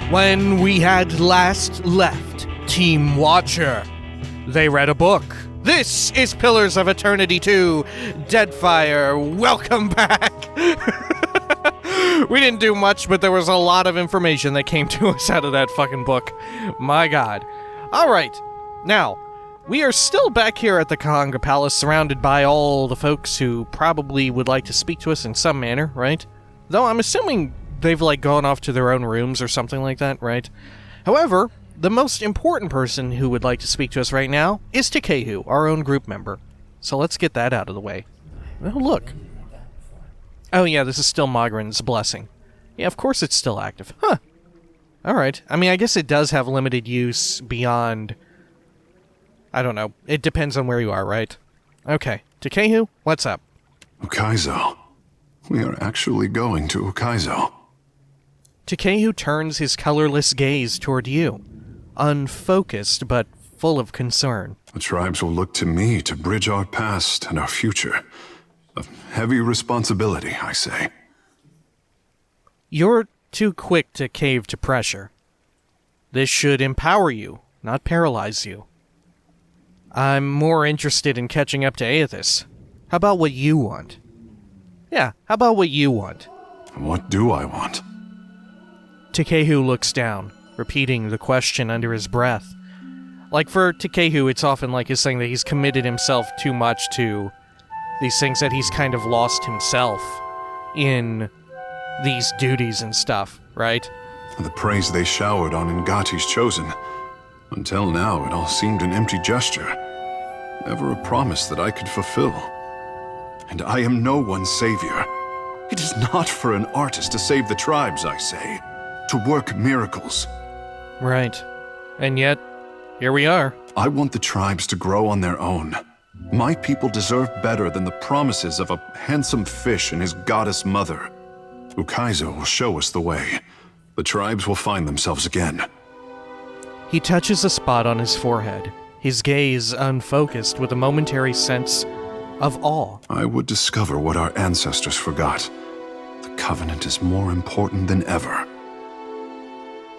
When we had last left Team Watcher, they read a book. This is Pillars of Eternity 2, Deadfire. Welcome back. We didn't do much, but there was a lot of information that came to us out of that fucking book. My god. Alright, now, we are still back here at the Kahanga Palace, surrounded by all the folks who probably would like to speak to us in some manner, right? Though I'm assuming they've, gone off to their own rooms or something like that, right? However, the most important person who would like to speak to us right now is Takehu, our own group member. So let's get that out of the way. Oh, look. Oh yeah, this is still Mogren's blessing. Yeah, of course it's still active. Huh. Alright. I mean, I guess it does have limited use beyond... I don't know. It depends on where you are, right? Okay. Takehu, what's up? Ukaizo. We are actually going to Ukaizo. Takehu turns his colorless gaze toward you. Unfocused, but full of concern. The tribes will look to me to bridge our past and our future. A heavy responsibility, I say. You're too quick to cave to pressure. This should empower you, not paralyze you. I'm more interested in catching up to Aethys. How about what you want? Yeah, how about what you want? What do I want? Takehu looks down, repeating the question under his breath. For Takehu, it's often like he's saying that he's committed himself too much to these things, that he's kind of lost himself in these duties and stuff, right? The praise they showered on Ngati's chosen. Until now, it all seemed an empty gesture. Never a promise that I could fulfill. And I am no one's savior. It is not for an artist to save the tribes, I say. To work miracles. Right. And yet, here we are. I want the tribes to grow on their own. My people deserve better than the promises of a handsome fish and his goddess mother. Ukaizo will show us the way. The tribes will find themselves again. He touches a spot on his forehead, his gaze unfocused with a momentary sense of awe. I would discover what our ancestors forgot. The Covenant is more important than ever.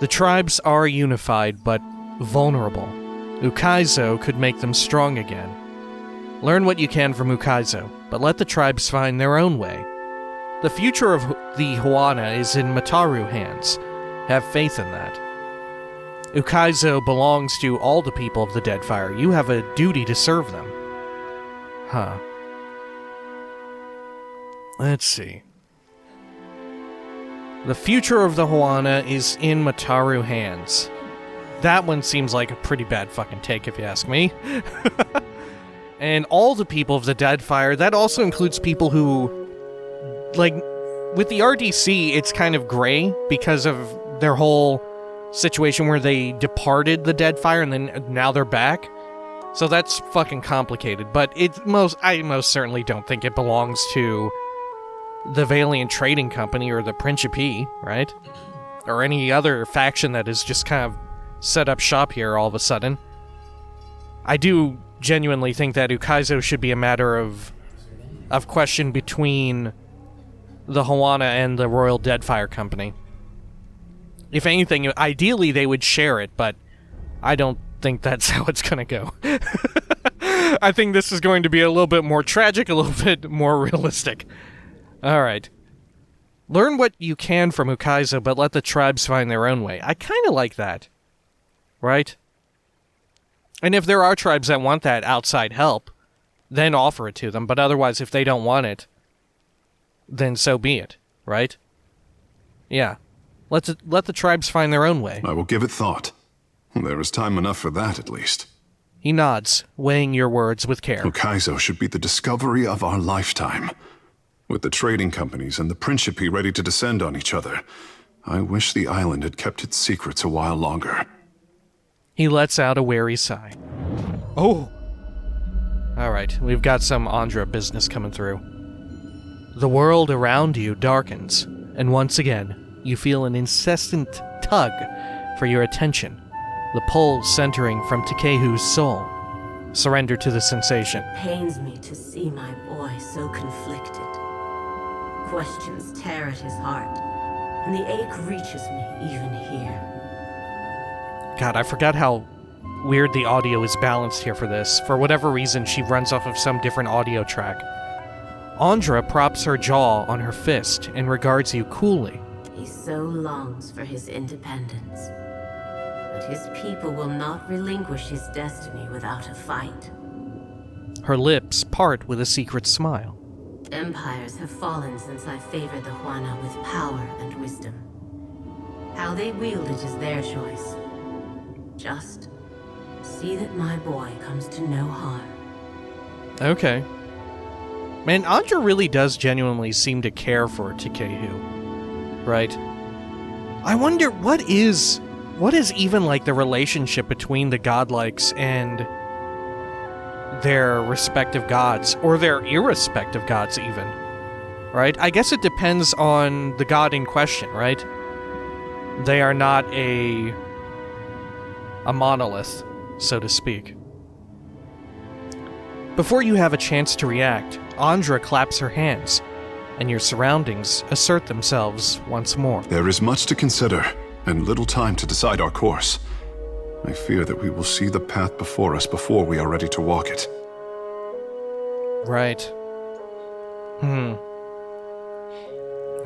The tribes are unified, but vulnerable. Ukaizo could make them strong again. Learn what you can from Ukaizo, but let the tribes find their own way. The future of the Huana is in Mataru hands. Have faith in that. Ukaizo belongs to all the people of the Deadfire. You have a duty to serve them. Huh. Let's see. The future of the Huana is in Mataru hands. That one seems like a pretty bad fucking take, if you ask me. And all the people of the Deadfire, that also includes people who, with the RDC, it's kind of gray because of their whole situation where they departed the Deadfire and then now they're back. So that's fucking complicated, but I most certainly don't think it belongs to the Valiant Trading Company or the Principe, right? Or any other faction that is just kind of set up shop here all of a sudden. I do genuinely think that Ukaizo should be a matter of question between the Huana and the Royal Deadfire Company. If anything, ideally they would share it, but I don't think that's how it's gonna go. I think this is going to be a little bit more tragic, a little bit more realistic. Alright. Learn what you can from Ukaizo, but let the tribes find their own way. I kinda like that. Right? And if there are tribes that want that outside help, then offer it to them. But otherwise, if they don't want it, then so be it. Right? Yeah. Let the tribes find their own way. I will give it thought. There is time enough for that, at least. He nods, weighing your words with care. Ukaizo should be the discovery of our lifetime. With the trading companies and the Principe ready to descend on each other, I wish the island had kept its secrets a while longer. He lets out a wary sigh. Oh! Alright, we've got some Andra business coming through. The world around you darkens, and once again, you feel an incessant tug for your attention, the pull centering from Takehu's soul. Surrender to the sensation. Pains me to see my boy so conflicted. Questions tear at his heart, and the ache reaches me even here. God, I forgot how weird the audio is balanced here for this. For whatever reason, she runs off of some different audio track. Andra props her jaw on her fist and regards you coolly. He so longs for his independence. But his people will not relinquish his destiny without a fight. Her lips part with a secret smile. Empires have fallen since I favored the Huana with power and wisdom. How they wield it is their choice. Just see that my boy comes to no harm. Okay. Man, Andra really does genuinely seem to care for Takehu. Right? I wonder what is even like the relationship between the godlikes and their respective gods, or their irrespective gods even. Right? I guess it depends on the god in question, right? They are not a monolith, so to speak. Before you have a chance to react, Andra claps her hands, and your surroundings assert themselves once more. There is much to consider, and little time to decide our course. I fear that we will see the path before us before we are ready to walk it. Right.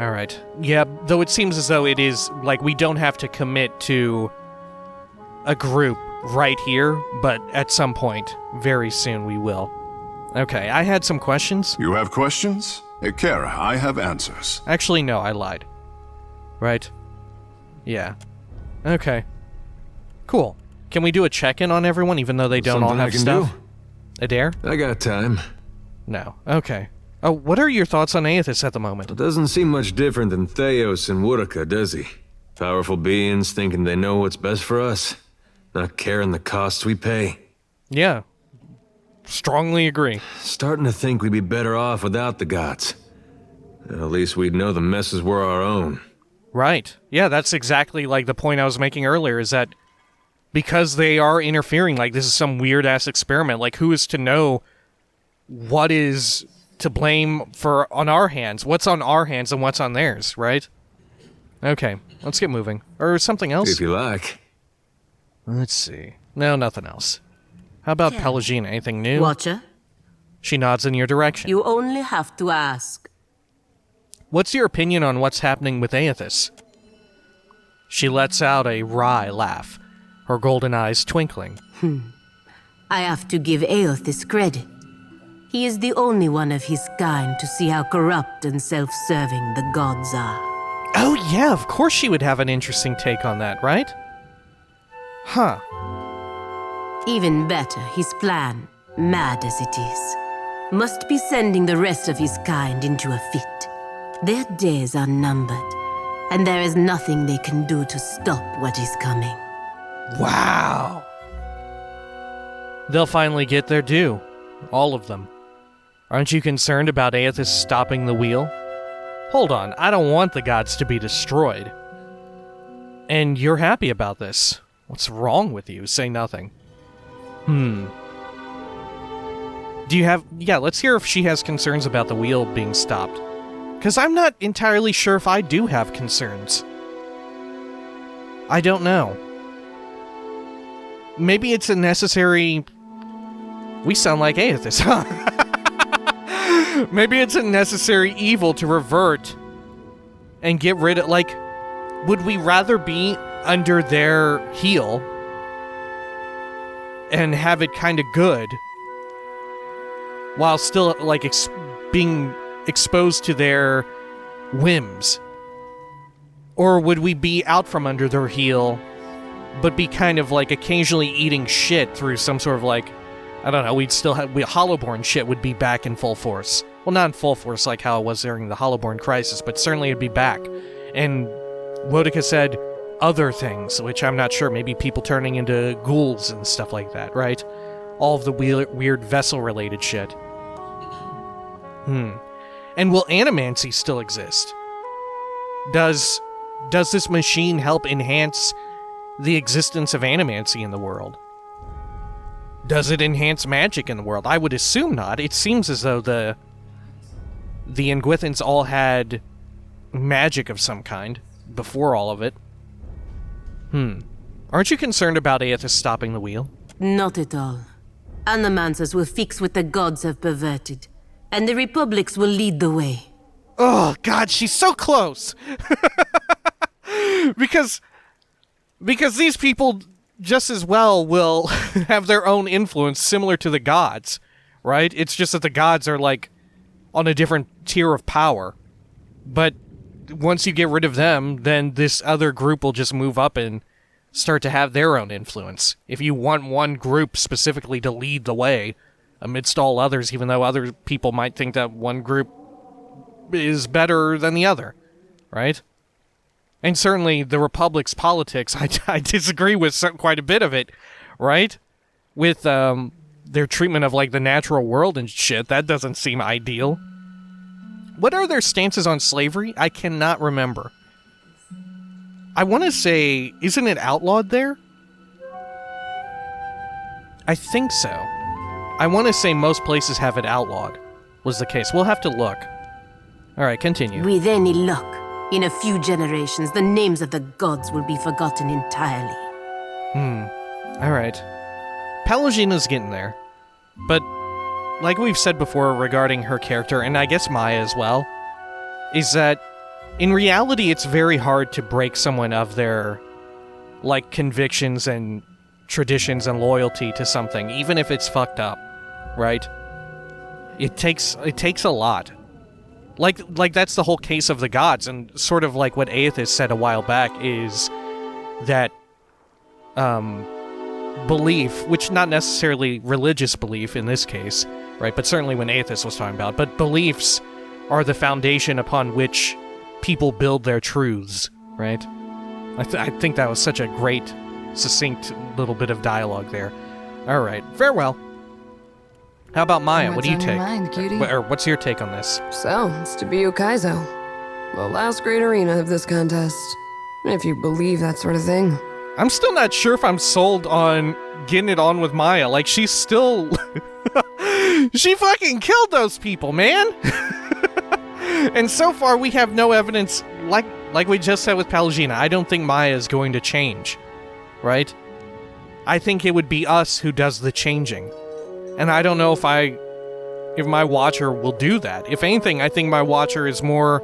Alright. Yeah, though it seems as though it is, like, we don't have to commit to a group right here, but at some point, very soon we will. Okay, I had some questions. You have questions? Kara, I have answers. Actually, no, I lied. Right? Yeah. Okay. Cool. Can we do a check-in on everyone, even though they don't all have stuff? Adair? I got time. No. Okay. Oh, what are your thoughts on Aethys at the moment? It doesn't seem much different than Theos and Woodica, does he? Powerful beings thinking they know what's best for us, not caring the costs we pay. Yeah. Strongly agree. Starting to think we'd be better off without the gods. At least we'd know the messes were our own. Right. Yeah, that's exactly like the point I was making earlier, is that because they are interfering, like this is some weird-ass experiment, like who is to know what is to blame for on our hands? What's on our hands and what's on theirs, right? Okay, let's get moving. Or something else? If you like. Let's see. No, nothing else. How about Pelagina? Anything new? Watcher, She nods in your direction. you only have to ask. What's your opinion on what's happening with Aethys? She lets out a wry laugh, her golden eyes twinkling. I have to give Aethys credit. He is the only one of his kind to see how corrupt and self-serving the gods are. Oh yeah, of course she would have an interesting take on that, right? Huh. Even better, his plan, mad as it is, must be sending the rest of his kind into a fit. Their days are numbered, and there is nothing they can do to stop what is coming. Wow. They'll finally get their due. All of them. Aren't you concerned about Aethys stopping the wheel? Hold on, I don't want the gods to be destroyed. And you're happy about this. What's wrong with you? Say nothing. Do you have... Yeah, let's hear if she has concerns about the wheel being stopped. Because I'm not entirely sure if I do have concerns. I don't know. Maybe it's a necessary... We sound like Aethys, huh? Maybe it's a necessary evil to revert and get rid of... Like, would we rather be under their heel and have it kind of good while still, like, being exposed to their whims? Or would we be out from under their heel but be kind of, like, occasionally eating shit through some sort of, like... I don't know, we'd still have... Hollowborn shit would be back in full force. Well, not in full force like how it was during the Hollowborn crisis, but certainly it'd be back. And Woedica said other things, which I'm not sure. Maybe people turning into ghouls and stuff like that, right? All of the weird vessel-related shit. And will animancy still exist? Does this machine help enhance the existence of animancy in the world? Does it enhance magic in the world? I would assume not. It seems as though the Engwithans all had magic of some kind. before all of it. Aren't you concerned about Aethys stopping the wheel? Not at all. Animancers will fix what the gods have perverted, and the Republics will lead the way. Oh, God, she's so close! because these people just as well will have their own influence similar to the gods, right? It's just that the gods are, like, on a different tier of power. But once you get rid of them, then this other group will just move up and start to have their own influence. If you want one group specifically to lead the way amidst all others, even though other people might think that one group is better than the other, right? And certainly the Republic's politics, I disagree with quite a bit of it, right? With their treatment of, like, the natural world and shit, that doesn't seem ideal. What are their stances on slavery? I cannot remember. I want to say, isn't it outlawed there? I think so. I want to say most places have it outlawed, was the case. We'll have to look. Alright, continue. With any luck, in a few generations, the names of the gods will be forgotten entirely. Alright. Pallegina's getting there. But, like we've said before regarding her character, and I guess Maya as well, is that in reality it's very hard to break someone of their, like, convictions and traditions and loyalty to something, even if it's fucked up, right? It takes a lot. Like that's the whole case of the gods, and sort of like what Aethys said a while back is that belief, which not necessarily religious belief in this case, right, but certainly when Aethys was talking about, but beliefs are the foundation upon which people build their truths, right? I think that was such a great, succinct little bit of dialogue there. Alright, farewell. How about Maya? What do you take? Mind, cutie? Or what's your take on this? So, it's to be Ukaizo. The last great arena of this contest. If you believe that sort of thing. I'm still not sure if I'm sold on getting it on with Maya. Like, she's still... she fucking killed those people, man! And so far, we have no evidence, like we just said with Pallegina. I don't think Maya is going to change, right? I think it would be us who does the changing. And I don't know if my watcher will do that. If anything, I think my watcher is more,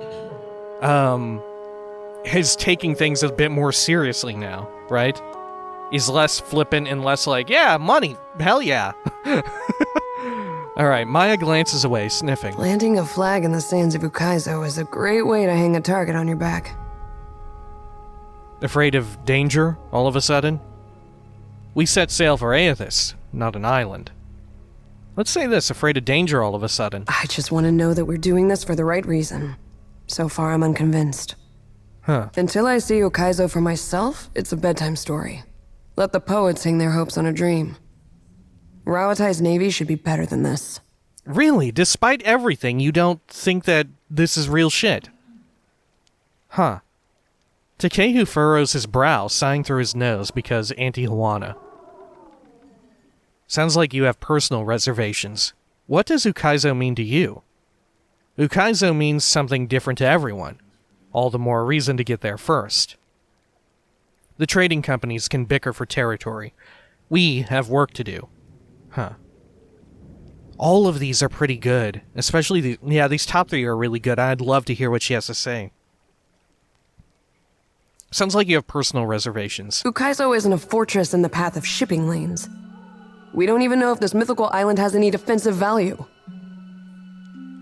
is taking things a bit more seriously now, right? Is less flippant and less like, yeah, money, hell yeah. Alright, Maya glances away, sniffing. Planting a flag in the sands of Ukaizo is a great way to hang a target on your back. Afraid of danger, all of a sudden? We set sail for Aethys, not an island. Let's say this, afraid of danger all of a sudden. I just want to know that we're doing this for the right reason. So far, I'm unconvinced. Huh. Until I see Ukaizo for myself, it's a bedtime story. Let the poets hang their hopes on a dream. Rawatai's navy should be better than this. Really? Despite everything, you don't think that this is real shit? Huh. Takehu furrows his brow, sighing through his nose because anti-Juana. Sounds like you have personal reservations. What does Ukaizo mean to you? Ukaizo means something different to everyone. All the more reason to get there first. The trading companies can bicker for territory. We have work to do. Huh. All of these are pretty good. Especially these top three are really good. I'd love to hear what she has to say. Sounds like you have personal reservations. Ukaizo isn't a fortress in the path of shipping lanes. We don't even know if this mythical island has any defensive value.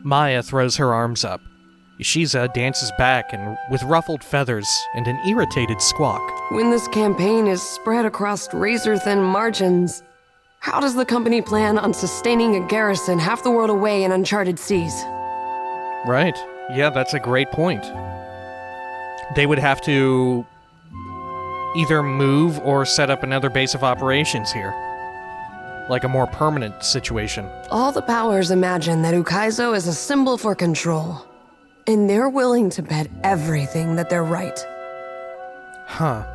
Maya throws her arms up. Ishiza dances back and with ruffled feathers and an irritated squawk. When this campaign is spread across razor-thin margins, how does the company plan on sustaining a garrison half the world away in uncharted seas? Right. Yeah, that's a great point. They would have to either move or set up another base of operations here. Like a more permanent situation. All the powers imagine that Ukaizo is a symbol for control. And they're willing to bet everything that they're right. Huh.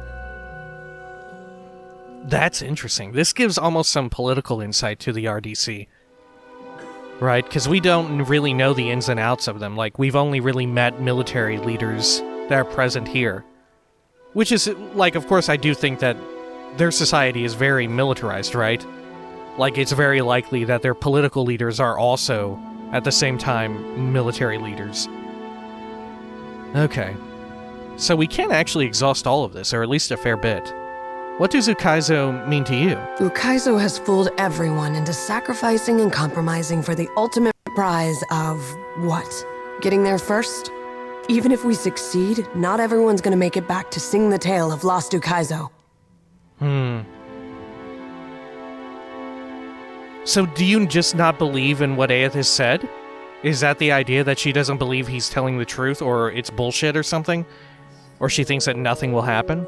That's interesting. This gives almost some political insight to the RDC. Right? Because we don't really know the ins and outs of them. Like, we've only really met military leaders that are present here. Which is, like, of course I do think that their society is very militarized, right? Like, it's very likely that their political leaders are also, at the same time, military leaders. Okay. So we can actually exhaust all of this, or at least a fair bit. What does Ukaizo mean to you? Ukaizo has fooled everyone into sacrificing and compromising for the ultimate prize of what? Getting there first? Even if we succeed, not everyone's gonna make it back to sing the tale of lost Ukaizo. So do you just not believe in what Aethys said? Is that the idea, that she doesn't believe he's telling the truth, or it's bullshit or something? Or she thinks that nothing will happen?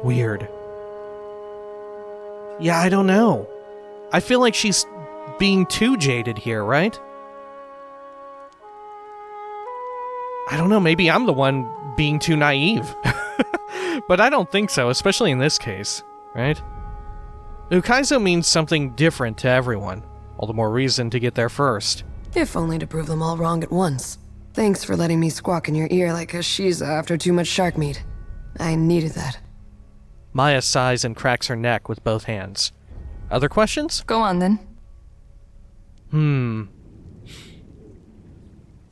Weird. Yeah, I don't know. I feel like she's being too jaded here, right? I don't know, maybe I'm the one being too naive. But I don't think so, especially in this case, right? Ukaizo means something different to everyone. All the more reason to get there first. If only to prove them all wrong at once. Thanks for letting me squawk in your ear like a Shiza after too much shark meat. I needed that. Maya sighs and cracks her neck with both hands. Other questions? Go on, then.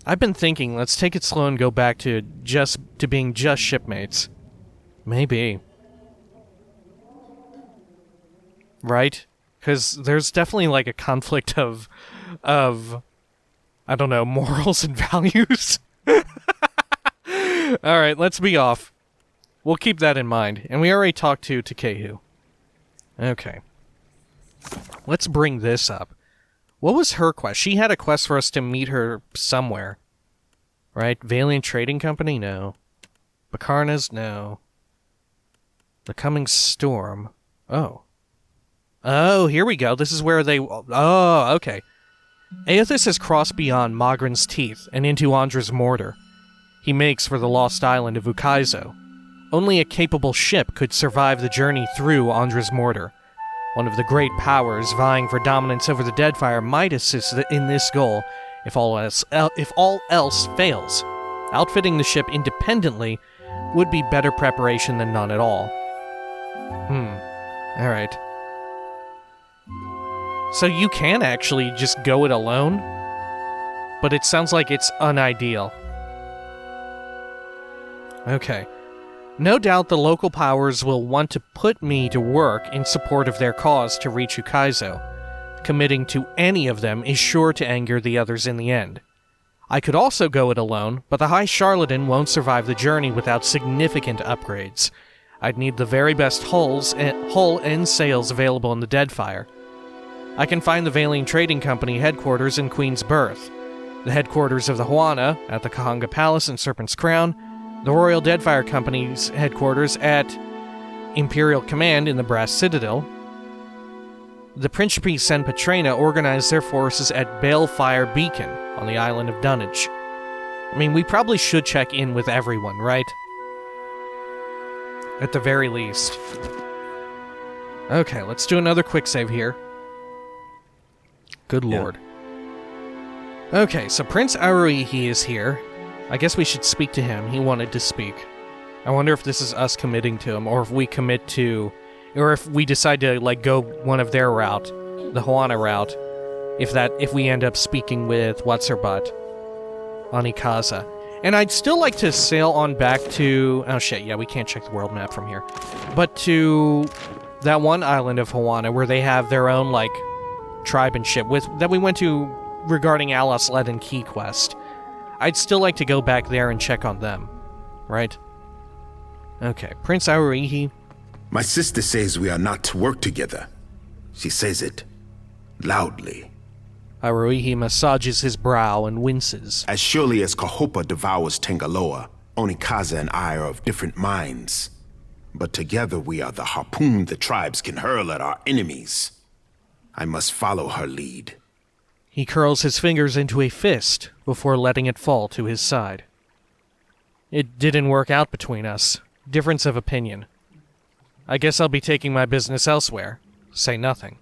I've been thinking, let's take it slow and go back to being just shipmates. Maybe. Right? Because there's definitely like a conflict of, I don't know, morals and values. Alright, let's be off. We'll keep that in mind. And we already talked to Takehu. Okay. Let's bring this up. What was her quest? She had a quest for us to meet her somewhere. Right? Valiant Trading Company? No. Bakarna's? No. The Coming Storm? Oh. Oh, here we go. This is where they... Oh, okay. Aethys has crossed beyond Mogren's teeth and into Andra's mortar. He makes for the lost island of Ukaizo. Only a capable ship could survive the journey through Andra's mortar. One of the great powers vying for dominance over the Deadfire might assist in this goal if all else fails. Outfitting the ship independently would be better preparation than none at all. Alright. So you can actually just go it alone, but it sounds like it's unideal. Okay. No doubt the local powers will want to put me to work in support of their cause to reach Ukaizo. Committing to any of them is sure to anger the others in the end. I could also go it alone, but the High Charlatan won't survive the journey without significant upgrades. I'd need the very best hull and sails available in the Deadfire. I can find the Valiant Trading Company headquarters in Queen's Berth, the headquarters of the Huana at the Kahanga Palace in Serpent's Crown, the Royal Deadfire Company's headquarters at Imperial Command in the Brass Citadel. The Principi Sen Petrena organized their forces at Balefire Beacon on the island of Dunnage. I mean, we probably should check in with everyone, right? At the very least. Okay, let's do another quick save here. Good lord. Okay, so Prince Aruihi is here. I guess we should speak to him. He wanted to speak. I wonder if this is us committing to him, or if we commit to... Or if we decide to, like, go one of their route, the Huana route, if we end up speaking with What's-Her-Butt on Ikaza. And I'd still like to sail on back to... Oh shit, yeah, we can't check the world map from here. But to that one island of Huana where they have their own, like, tribe and ship that we went to regarding Alos Led and Key Quest. I'd still like to go back there and check on them. Right? Okay, Prince Aruihi. My sister says we are not to work together. She says it loudly. Aruihi massages his brow and winces. As surely as Kahopa devours Tangaloa, Onikaza and I are of different minds. But together we are the harpoon the tribes can hurl at our enemies. I must follow her lead. He curls his fingers into a fist before letting it fall to his side. It didn't work out between us. Difference of opinion. I guess I'll be taking my business elsewhere. Say nothing.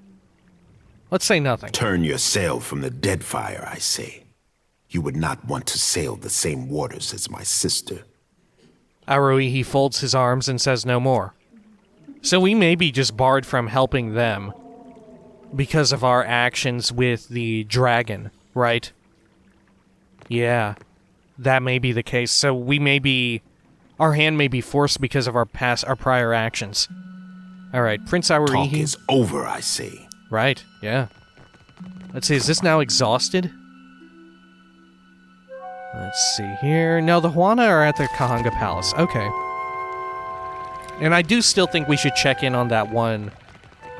Let's say nothing. Turn your sail from the Deadfire, I say. You would not want to sail the same waters as my sister. Aruihi folds his arms and says no more. So we may be just barred from helping them because of our actions with the dragon, right? Yeah, that may be the case. So we may be... Our hand may be forced because of our prior actions. Alright, Prince Aruihi... Talk is over, I say. Right, yeah. Let's see, is this now exhausted? Let's see here. No, the Huana are at the Kahanga Palace. Okay. And I do still think we should check in on that one,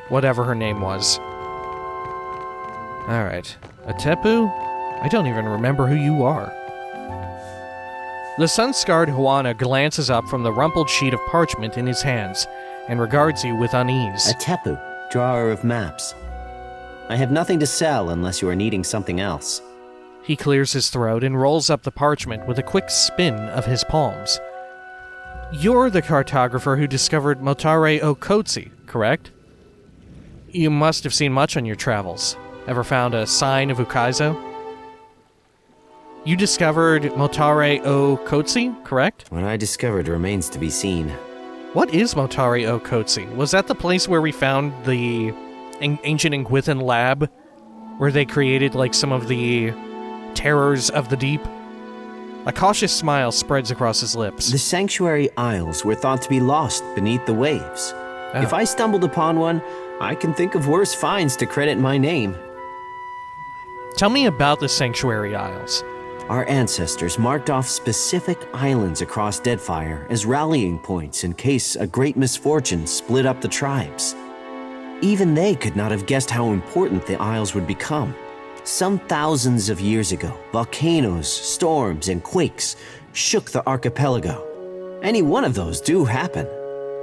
whatever her name was. Alright. Atepu? I don't even remember who you are. The sun-scarred Huana glances up from the rumpled sheet of parchment in his hands and regards you with unease. Atepu, drawer of maps. I have nothing to sell unless you are needing something else. He clears his throat and rolls up the parchment with a quick spin of his palms. You're the cartographer who discovered Motare Okotsi, correct? You must have seen much on your travels. Ever found a sign of Ukaizo? You discovered Motare Okotsi, correct? What I discovered remains to be seen. What is Motare Okotsi? Was that the place where we found the ancient Inguithan lab? Where they created, like, some of the terrors of the deep? A cautious smile spreads across his lips. The Sanctuary Isles were thought to be lost beneath the waves. Oh. If I stumbled upon one, I can think of worse finds to credit my name. Tell me about the Sanctuary Isles. Our ancestors marked off specific islands across Deadfire as rallying points in case a great misfortune split up the tribes. Even they could not have guessed how important the Isles would become. Some thousands of years ago, volcanoes, storms, and quakes shook the archipelago. Any one of those do happen,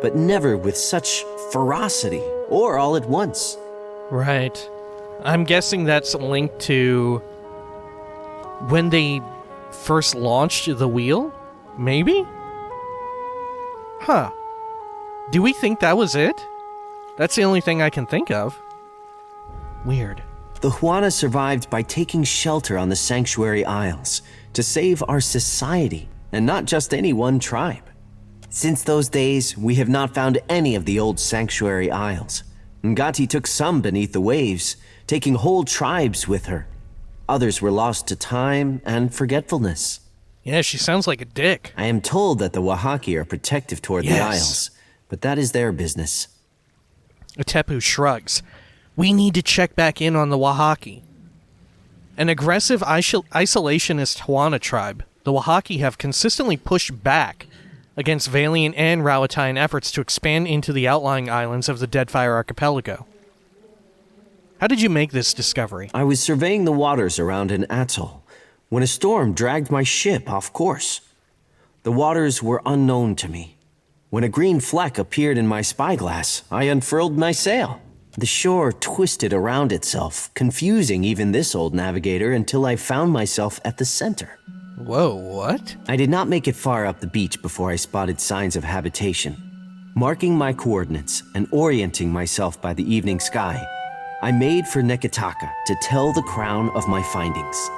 but never with such ferocity or all at once. Right. I'm guessing that's linked to when they first launched the wheel? Maybe? Huh. Do we think that was it? That's the only thing I can think of. Weird. The Huana survived by taking shelter on the Sanctuary Isles to save our society, and not just any one tribe. Since those days, we have not found any of the old Sanctuary Isles. Ngati took some beneath the waves, taking whole tribes with her. Others were lost to time and forgetfulness. Yeah, she sounds like a dick. I am told that the Wahaki are protective toward the Isles, but that is their business. Atepu shrugs. We need to check back in on the Wahaki. An aggressive isolationist Huana tribe, the Wahaki have consistently pushed back against Valiant and Rowatine efforts to expand into the outlying islands of the Deadfire archipelago. How did you make this discovery? I was surveying the waters around an atoll when a storm dragged my ship off course. The waters were unknown to me. When a green fleck appeared in my spyglass, I unfurled my sail. The shore twisted around itself, confusing even this old navigator until I found myself at the center. Whoa, what? I did not make it far up the beach before I spotted signs of habitation. Marking my coordinates and orienting myself by the evening sky, I made for Nekitaka to tell the crown of my findings.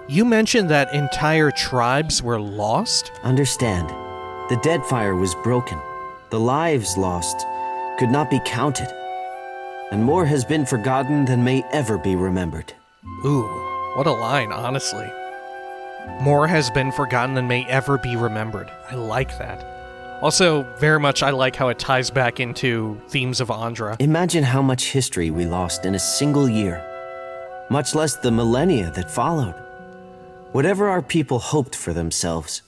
You mentioned that entire tribes were lost? Understand, the Deadfire was broken. The lives lost could not be counted. And more has been forgotten than may ever be remembered. Ooh, what a line, honestly. More has been forgotten than may ever be remembered. I like that. Also, very much I like how it ties back into themes of Andhra. Imagine how much history we lost in a single year, much less the millennia that followed. Whatever our people hoped for themselves,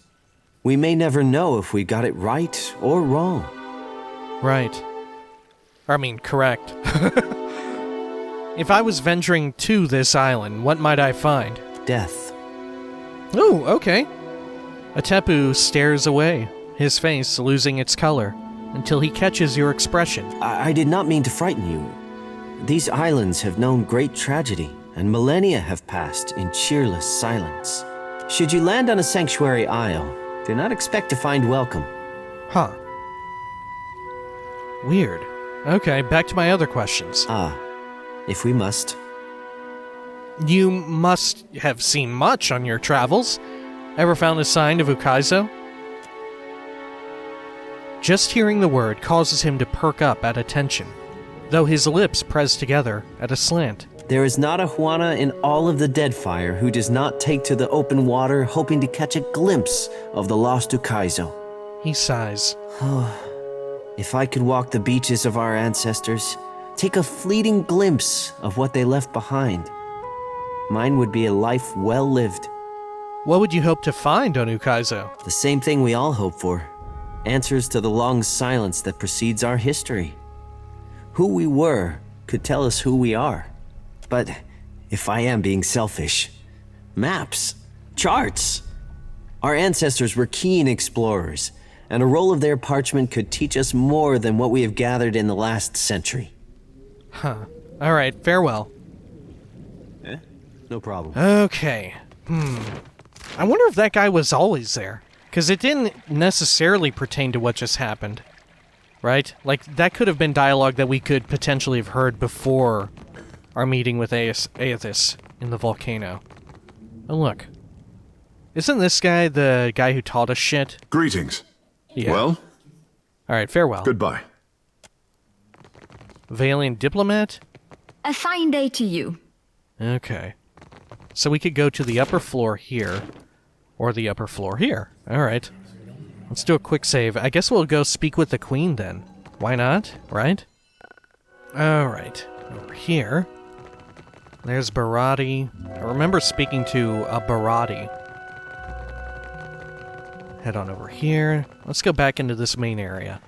we may never know if we got it right or wrong. Right. I mean, correct. If I was venturing to this island, what might I find? Death. Ooh, okay. Atepu stares away, his face losing its color, until he catches your expression. I did not mean to frighten you. These islands have known great tragedy, and millennia have passed in cheerless silence. Should you land on a sanctuary isle, do not expect to find welcome. Huh. Weird. Okay, back to my other questions. If we must. You must have seen much on your travels. Ever found a sign of Ukaizo? Just hearing the word causes him to perk up at attention, though his lips press together at a slant. There is not a Juana in all of the Deadfire who does not take to the open water hoping to catch a glimpse of the lost Ukaizo. He sighs. If I could walk the beaches of our ancestors, take a fleeting glimpse of what they left behind, mine would be a life well lived. What would you hope to find on Ukaizo? The same thing we all hope for. Answers to the long silence that precedes our history. Who we were could tell us who we are. But if I am being selfish, maps, charts. Our ancestors were keen explorers, and a roll of their parchment could teach us more than what we have gathered in the last century. Huh. All right, farewell. No problem. Okay. I wonder if that guy was always there. Because it didn't necessarily pertain to what just happened. Right? Like, that could have been dialogue that we could potentially have heard before our meeting with Aethys in the volcano. Oh, look. Isn't this guy the guy who taught us shit? Greetings. Yeah. Well? Alright, farewell. Goodbye. Valiant diplomat? A fine day to you. Okay. So we could go to the upper floor here, or the upper floor here. Alright. Let's do a quick save. I guess we'll go speak with the queen then. Why not, right? Alright. Over here. There's Barati. I remember speaking to a Barati. Head on over here. Let's go back into this main area.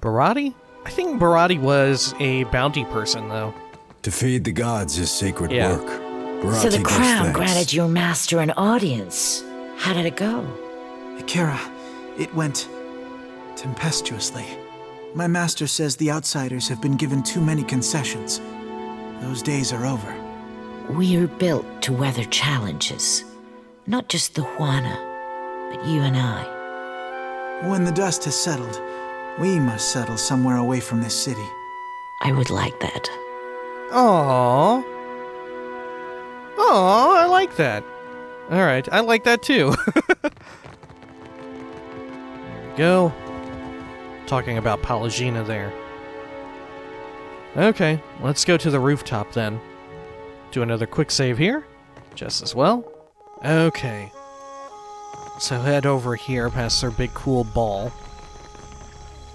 Barati? I think Barati was a bounty person, though. To feed the gods is sacred Yeah. work. So the Barati gives crown thanks. granted your master an audience. How did it go? Akira, it went tempestuously. My master says the outsiders have been given too many concessions. Those days are over. We're built to weather challenges. Not just the Juana, but you and I. When the dust has settled, we must settle somewhere away from this city. I would like that. Aww. Aww, I like that. Alright, I like that too. There we go. Talking about Palagina there. Okay, let's go to the rooftop then. Do another quick save here. Just as well. Okay. So head over here past their big cool ball.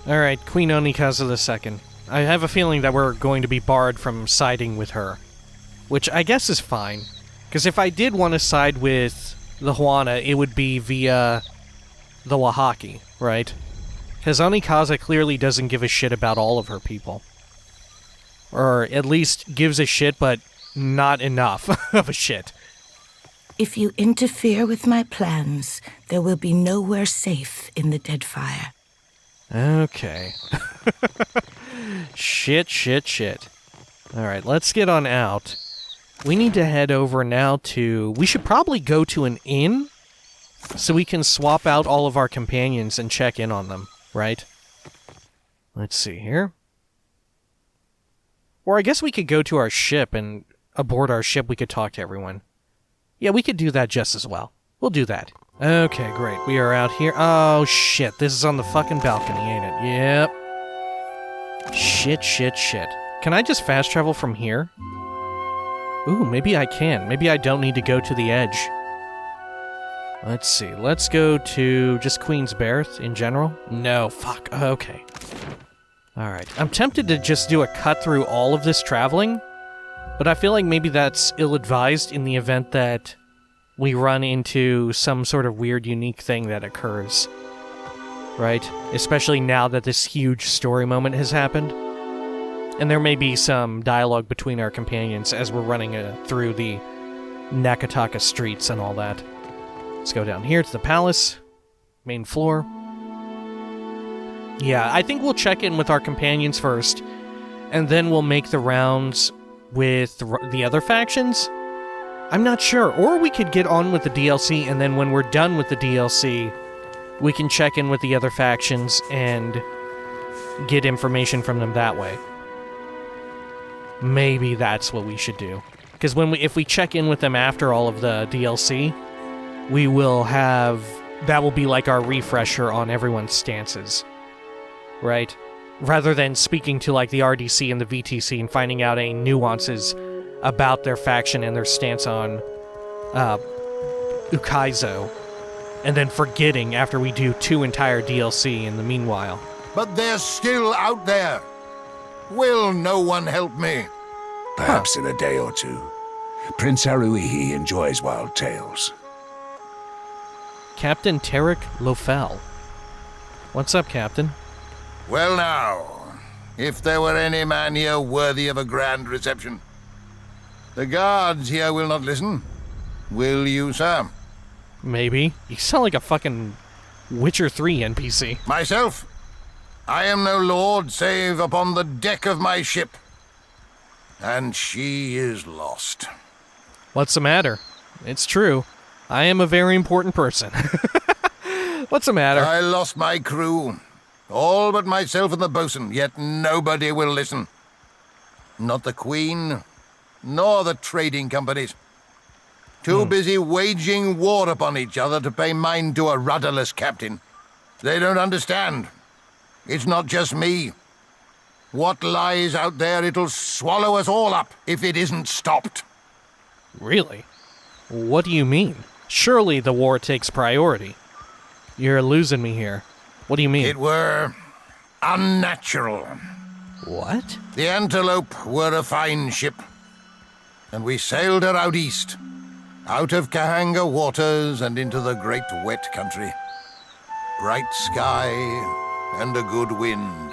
Alright, Queen Onikaza II. I have a feeling that we're going to be barred from siding with her. Which I guess is fine. Because if I did want to side with the Juana, it would be via the Wahaki, right? Because Onikaza clearly doesn't give a shit about all of her people. Or at least gives a shit, but not enough of a shit. If you interfere with my plans, there will be nowhere safe in the Deadfire. Okay. Shit. Alright, let's get on out. We need to head over now to... We should probably go to an inn so we can swap out all of our companions and check in on them, right? Let's see here. Or I guess we could go to our ship, and aboard our ship we could talk to everyone. Yeah, we could do that just as well. We'll do that. Okay, great. We are out here. Oh, shit. This is on the fucking balcony, ain't it? Yep. Shit. Can I just fast travel from here? Ooh, maybe I can. Maybe I don't need to go to the edge. Let's see. Let's go to just Queen's Berth in general. No, fuck. Okay. Alright. I'm tempted to just do a cut through all of this traveling, but I feel like maybe that's ill-advised in the event that we run into some sort of weird, unique thing that occurs. Right? Especially now that this huge story moment has happened. And there may be some dialogue between our companions as we're running through the Nakataka streets and all that. Let's go down here to the palace. Main floor. Yeah, I think we'll check in with our companions first, and then we'll make the rounds with the other factions. I'm not sure. Or we could get on with the DLC, and then when we're done with the DLC, we can check in with the other factions and get information from them that way. Maybe that's what we should do. Because if we check in with them after all of the DLC, we will have... That will be like our refresher on everyone's stances. Right? Rather than speaking to like the RDC and the VTC and finding out any nuances about their faction and their stance on Ukaizo, and then forgetting after we do 2 entire DLC in the meanwhile. But they're still out there. Will no one help me? Perhaps in a day or 2. Prince Haruihi enjoys wild tales. Captain Tarek Lofel. What's up, Captain? Well now, if there were any man here worthy of a grand reception. The guards here will not listen. Will you, sir? Maybe. You sound like a fucking Witcher 3 NPC. Myself? I am no lord save upon the deck of my ship. And she is lost. What's the matter? It's true. I am a very important person. What's the matter? I lost my crew. All but myself and the bosun, yet nobody will listen. Not the Queen, nor the trading companies. Too busy waging war upon each other to pay mind to a rudderless captain. They don't understand. It's not just me. What lies out there, it'll swallow us all up if it isn't stopped. Really? What do you mean? Surely the war takes priority. You're losing me here. What do you mean? It were unnatural. What? The Antelope were a fine ship, and we sailed her out east, out of Kahanga waters and into the great wet country. Bright sky and a good wind.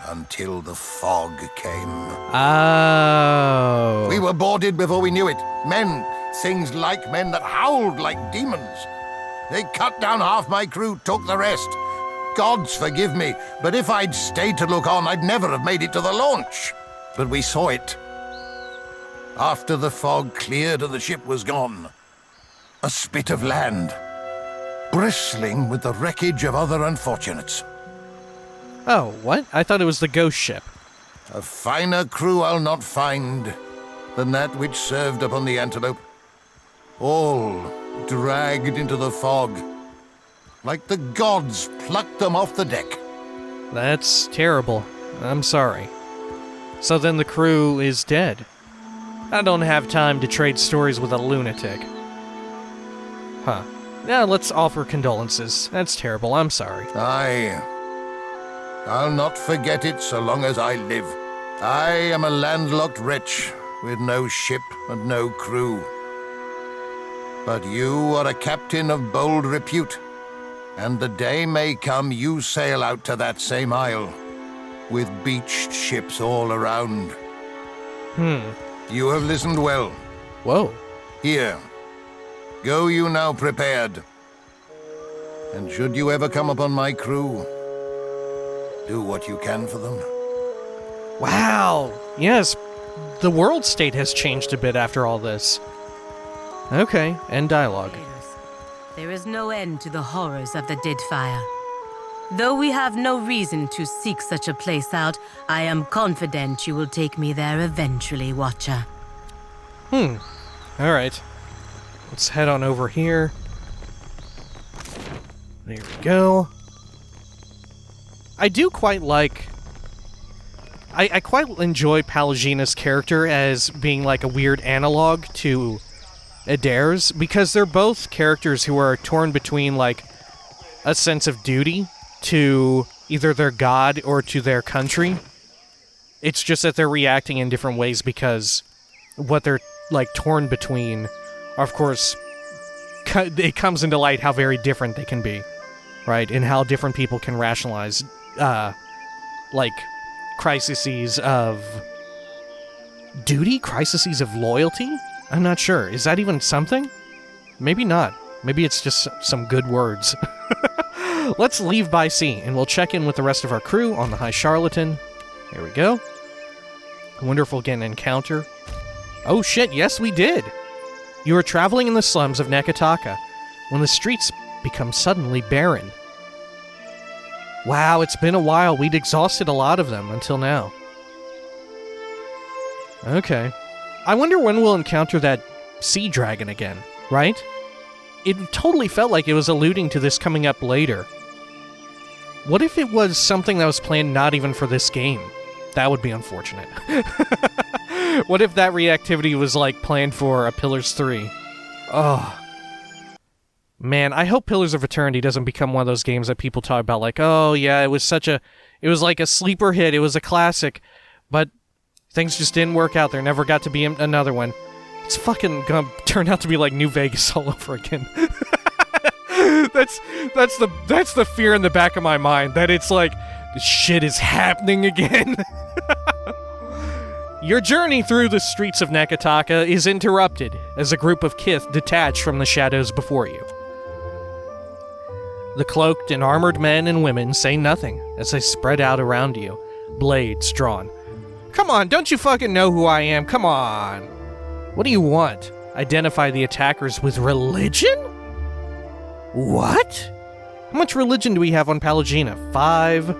Until the fog came. Oh. We were boarded before we knew it. Men, things like men that howled like demons. They cut down half my crew, took the rest. Gods forgive me, but if I'd stayed to look on, I'd never have made it to the launch. But we saw it. After the fog cleared and the ship was gone, a spit of land, bristling with the wreckage of other unfortunates. Oh, what? I thought it was the ghost ship. A finer crew I'll not find than that which served upon the Antelope. All dragged into the fog, like the gods plucked them off the deck. That's terrible. I'm sorry. So then the crew is dead. I don't have time to trade stories with a lunatic. Huh. Now let's offer condolences. That's terrible. I'm sorry. I'll not forget it so long as I live. I am a landlocked wretch with no ship and no crew. But you are a captain of bold repute, and the day may come you sail out to that same isle, with beached ships all around. You have listened well. Whoa. Here, go you now prepared. And should you ever come upon my crew, do what you can for them. Wow. Yes, the world state has changed a bit after all this. Okay, end dialogue. There is no end to the horrors of the Deadfire. Though we have no reason to seek such a place out, I am confident you will take me there eventually, Watcher. Alright. Let's head on over here. There we go. I do quite like... I quite enjoy Palagina's character as being like a weird analog to Adair's, because they're both characters who are torn between like a sense of duty to either their god or to their country. It's just that they're reacting in different ways because what they're like torn between, of course, it comes into light how very different they can be, right? And how different people can rationalize like crises of duty, crises of loyalty. I'm not sure. Is that even something? Maybe not. Maybe it's just some good words. Let's leave by sea, and we'll check in with the rest of our crew on the High Charlatan. Here we go. I wonder if we'll get an encounter. Oh shit, yes we did! You were traveling in the slums of Nekataka when the streets become suddenly barren. Wow, it's been a while. We'd exhausted a lot of them until now. Okay. I wonder when we'll encounter that sea dragon again, right? It totally felt like it was alluding to this coming up later. What if it was something that was planned not even for this game? That would be unfortunate. What if that reactivity was like planned for a Pillars 3? Oh. Man, I hope Pillars of Eternity doesn't become one of those games that people talk about like, oh yeah, it was like a sleeper hit, it was a classic, but things just didn't work out. There never got to be another one. It's fucking gonna turn out to be like New Vegas all over again. That's the fear in the back of my mind, that it's like, this shit is happening again. Your journey through the streets of Neketaka is interrupted as a group of Kith detach from the shadows before you. The cloaked and armored men and women say nothing as they spread out around you, blades drawn. Come on, don't you fucking know who I am? Come on. What do you want? Identify the attackers with religion? What? How much religion do we have on Pallegina? 5.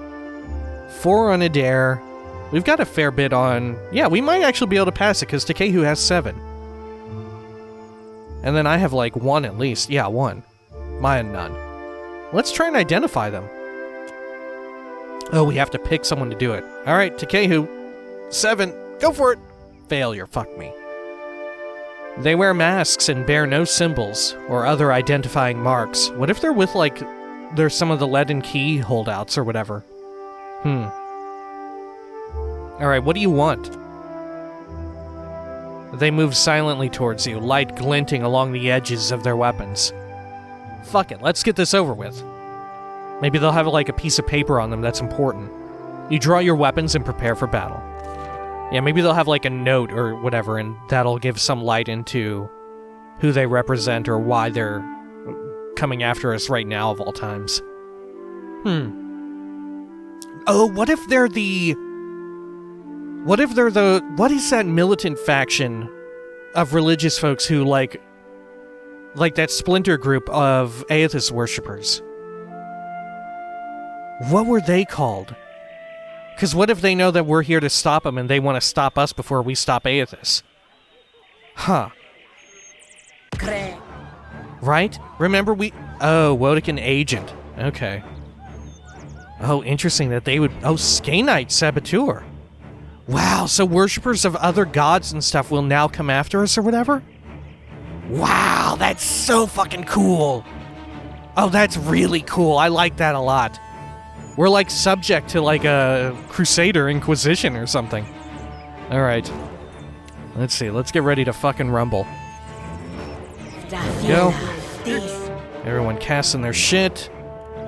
4 on Adair. We've got a fair bit on... Yeah, we might actually be able to pass it, because Takehu has 7. And then I have, like, 1 at least. Yeah, 1. Maya, none. Let's try and identify them. Oh, we have to pick someone to do it. Alright, Takehu. 7. Go for it! Failure, fuck me. They wear masks and bear no symbols or other identifying marks. What if they're with, like, they're some of the lead and key holdouts or whatever? Alright, what do you want? They move silently towards you, light glinting along the edges of their weapons. Fuck it, let's get this over with. Maybe they'll have, like, a piece of paper on them that's important. You draw your weapons and prepare for battle. Yeah, maybe they'll have, like, a note or whatever, and that'll give some light into who they represent or why they're coming after us right now of all times. Oh, what if they're the... What is that militant faction of religious folks who, like that splinter group of Aethys worshippers? What were they called? Because what if they know that we're here to stop them and they want to stop us before we stop Aethys? Huh. Right? Remember Oh, Wodekin Agent. Okay. Oh, interesting that they would... Oh, Skainite Saboteur. Wow, so worshippers of other gods and stuff will now come after us or whatever? Wow, that's so fucking cool. Oh, that's really cool. I like that a lot. We're like subject to like a Crusader Inquisition or something. Alright. Let's see, let's get ready to fucking rumble. Go. Everyone casting their shit.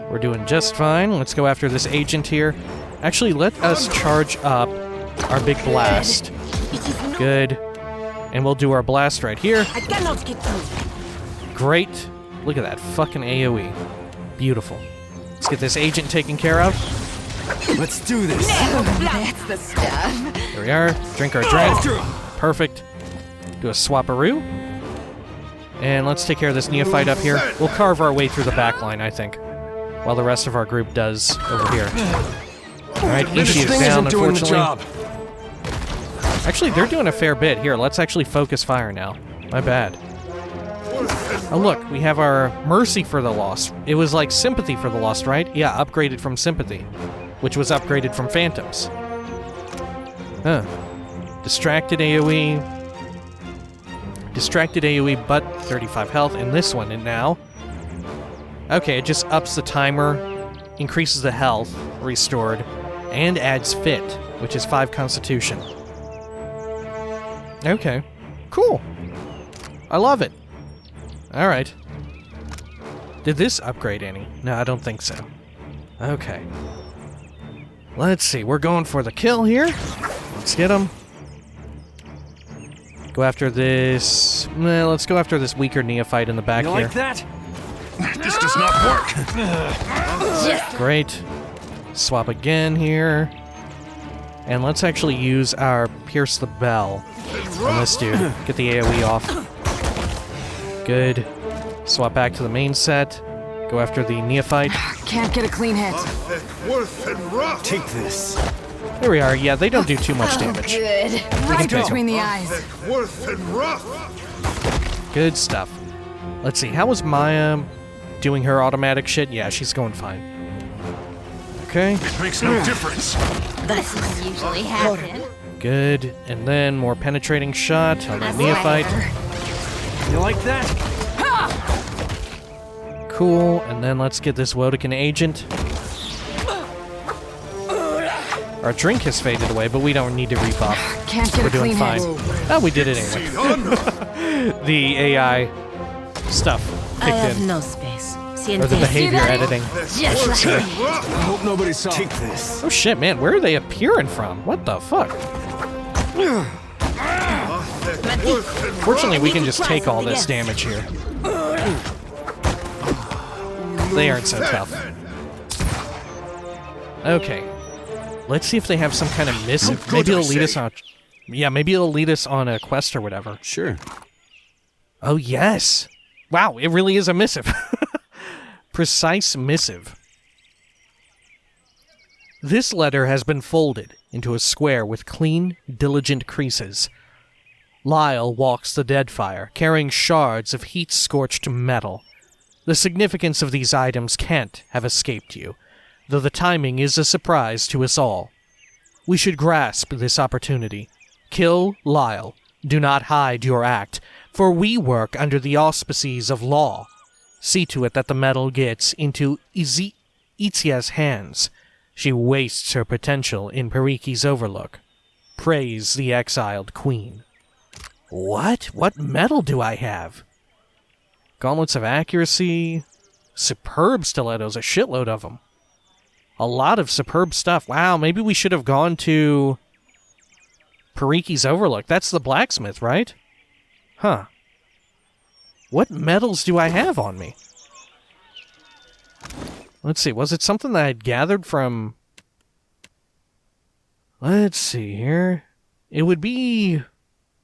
We're doing just fine. Let's go after this agent here. Actually, let us charge up our big blast. Good. And we'll do our blast right here. I cannot get through. Great. Look at that fucking AoE. Beautiful. Let's get this agent taken care of. Let's do this. That's the stuff. There we are. Drink our drink. Perfect. Do a swaparoo. And let's take care of this neophyte up here. We'll carve our way through the back line, I think, while the rest of our group does over here. Alright, Ishi is down, unfortunately. Actually, they're doing a fair bit. Here, let's actually focus fire now. My bad. Oh, look, we have our Mercy for the Lost. It was like Sympathy for the Lost, right? Yeah, upgraded from Sympathy, which was upgraded from Phantoms. Huh. Distracted AoE. Distracted AoE, but 35 health. And this one, and now... Okay, it just ups the timer, increases the health restored, and adds Fit, which is 5 Constitution. Okay. Cool. I love it. Alright. Did this upgrade any? No, I don't think so. Okay. Let's see. We're going for the kill here. Let's get him. Go after this... let's go after this weaker neophyte in the back here. Like that? This does not work. Great. Swap again here. And let's actually use our Pierce the Bell on this dude. Get the AoE off. Good. Swap back to the main set. Go after the neophyte. Can't get a clean hit. Take this. Here we are. Yeah, they don't do too much damage. Good. Right between the eyes. Worth and rough. Good stuff. Let's see. How was Maya doing her automatic shit? Yeah, she's going fine. Okay. It makes no difference. That doesn't usually happen. Good. And then more penetrating shot on the neophyte. You like that? Cool. And then let's get this Wodekin agent. Our drink has faded away, but we don't need to rebuff. Can't get We're a doing clean fine. hit. Oh, we did it anyway. The AI stuff I kicked have in. no space. Or the behavior editing. Just like I hope nobody saw. Take this. Oh shit, man, where are they appearing from? What the fuck? Fortunately, we can just take all this damage here. They aren't so tough. Okay. Let's see if they have some kind of missive. Maybe it'll lead us on... Yeah, maybe it'll lead us on a quest or whatever. Sure. Oh, yes. Wow, it really is a missive. Precise missive. This letter has been folded into a square with clean, diligent creases. Lyle walks the Deadfire, carrying shards of heat-scorched metal. The significance of these items can't have escaped you, though the timing is a surprise to us all. We should grasp this opportunity. Kill Lyle. Do not hide your act, for we work under the auspices of law. See to it that the metal gets into Itzia's hands. She wastes her potential in Periki's overlook. Praise the exiled queen. What? What metal do I have? Gauntlets of accuracy. Superb stilettos, a shitload of them. A lot of superb stuff. Wow, maybe we should have gone to Periki's overlook. That's the blacksmith, right? Huh. What metals do I have on me? Let's see, was it something that I'd gathered from... Let's see here. It would be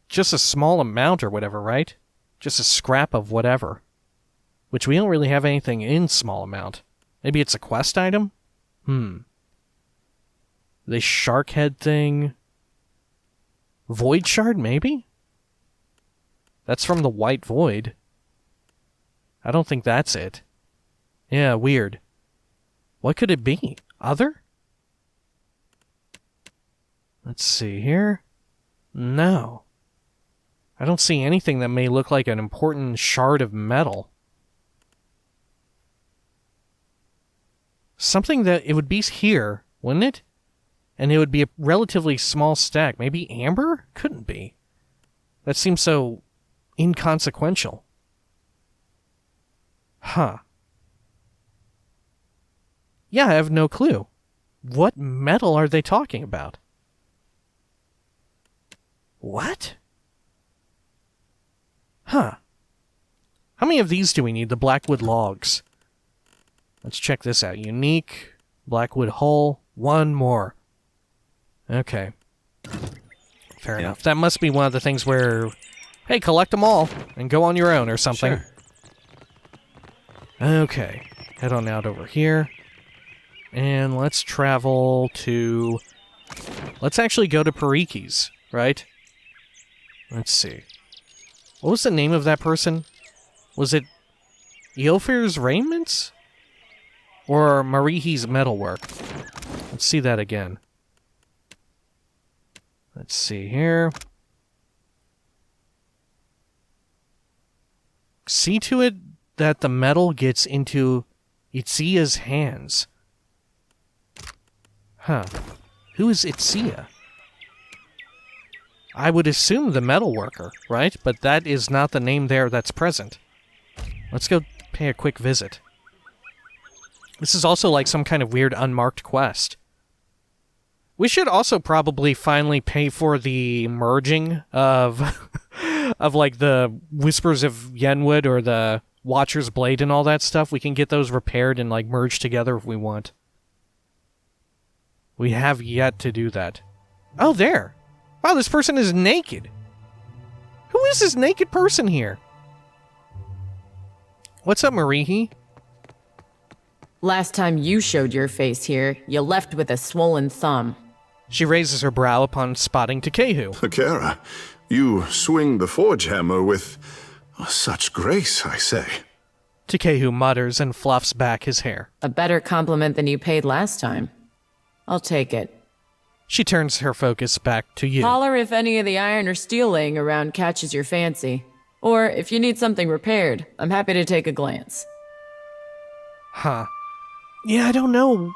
just a small amount or whatever, right? Just a scrap of whatever. Which we don't really have anything in small amount. Maybe it's a quest item? The shark head thing. Void shard, maybe? That's from the White Void. I don't think that's it. Yeah, weird. What could it be? Other? Let's see here. No. I don't see anything that may look like an important shard of metal. Something that it would be here, wouldn't it? And it would be a relatively small stack. Maybe amber? Couldn't be. That seems so inconsequential. Huh. Yeah, I have no clue. What metal are they talking about? What? Huh. How many of these do we need? The Blackwood logs. Let's check this out. Unique, Blackwood hull, one more. Okay. Fair enough. That must be one of the things where, hey, collect them all and go on your own or something. Sure. Okay. Head on out over here. And let's travel to... Let's actually go to Periki's, right? Let's see. What was the name of that person? Was it Eofir's Raiments? Or Marihi's Metalwork? Let's see that again. Let's see here. See to it that the metal gets into Itzia's hands. Huh. Who is Itzia? I would assume the metal worker, right? But that is not the name there that's present. Let's go pay a quick visit. This is also like some kind of weird unmarked quest. We should also probably finally pay for the merging of of like the Whispers of Yenwood or the Watcher's Blade and all that stuff. We can get those repaired and like merged together if we want. We have yet to do that. Oh, there. Wow, this person is naked. Who is this naked person here? What's up, Marihi? Last time you showed your face here, you left with a swollen thumb. She raises her brow upon spotting Takehu. Akira, you swing the forge hammer with such grace, I say. Takehu mutters and fluffs back his hair. A better compliment than you paid last time. I'll take it. She turns her focus back to you. Holler if any of the iron or steel laying around catches your fancy. Or if you need something repaired, I'm happy to take a glance. Huh. Yeah, I don't know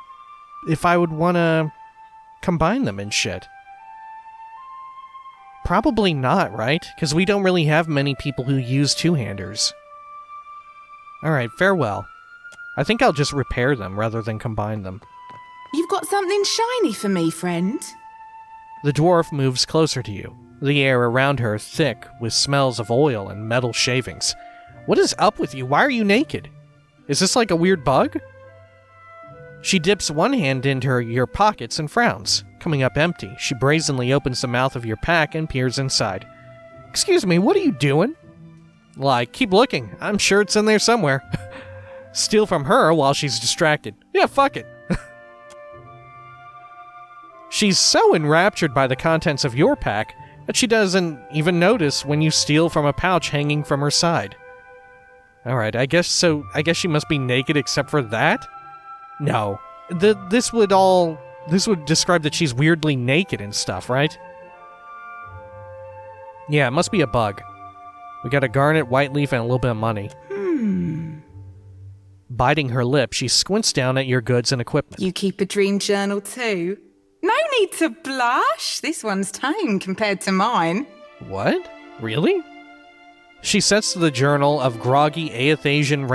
if I would want to combine them and shit. Probably not, right? Because we don't really have many people who use two-handers. Alright, farewell. I think I'll just repair them rather than combine them. You've got something shiny for me, friend. The dwarf moves closer to you, the air around her thick with smells of oil and metal shavings. What is up with you? Why are you naked? Is this like a weird bug? She dips one hand into your pockets and frowns. Coming up empty, she brazenly opens the mouth of your pack and peers inside. Excuse me, what are you doing? Like, keep looking. I'm sure it's in there somewhere. Steal from her while she's distracted. Yeah, fuck it. She's so enraptured by the contents of your pack that she doesn't even notice when you steal from a pouch hanging from her side. Alright, I guess she must be naked except for that? No. This would describe that she's weirdly naked and stuff, right? Yeah, it must be a bug. We got a garnet, white leaf, and a little bit of money. Biting her lip, she squints down at your goods and equipment. You keep a dream journal too? No need to blush. This one's tame compared to mine. What? Really? She sets the journal of groggy Aethasian